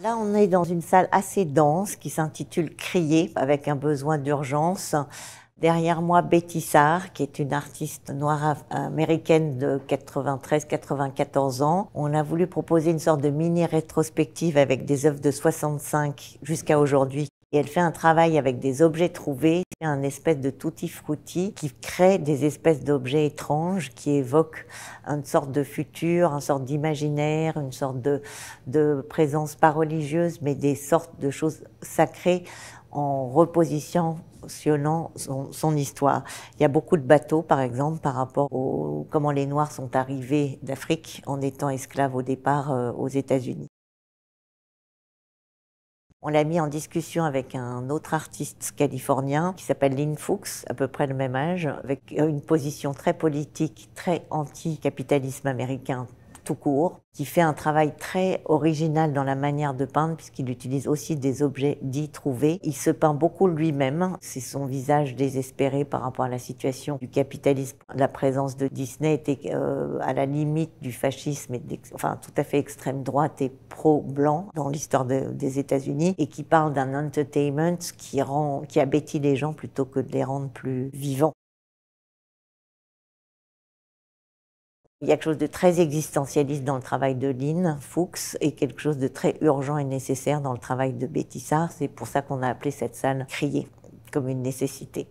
Là, on est dans une salle assez dense qui s'intitule Crier, avec un besoin d'urgence. Derrière moi, Betty Sarr, qui est une artiste noire américaine de 93-94 ans. On a voulu proposer une sorte de mini-rétrospective avec des œuvres de 65 jusqu'à aujourd'hui. Et elle fait un travail avec des objets trouvés, un espèce de tutti-frutti qui crée des espèces d'objets étranges qui évoquent une sorte de futur, une sorte d'imaginaire, une sorte de présence pas religieuse, mais des sortes de choses sacrées en repositionnant son histoire. Il y a beaucoup de bateaux, par exemple, par rapport à comment les Noirs sont arrivés d'Afrique en étant esclaves au départ aux États-Unis. On l'a mis en discussion avec un autre artiste californien qui s'appelle Lynn Fuchs, à peu près le même âge, avec une position très politique, très anti-capitalisme américain tout court, qui fait un travail très original dans la manière de peindre puisqu'il utilise aussi des objets dits trouvés. Il se peint beaucoup lui-même, c'est son visage désespéré par rapport à la situation du capitalisme. La présence de Disney était à la limite du fascisme, enfin tout à fait extrême droite et pro-blanc dans l'histoire des États-Unis et qui parle d'un entertainment qui abêtit les gens plutôt que de les rendre plus vivants. Il y a quelque chose de très existentialiste dans le travail de Lynn Fuchs et quelque chose de très urgent et nécessaire dans le travail de Betty Sarr. C'est pour ça qu'on a appelé cette salle Crier, comme une nécessité.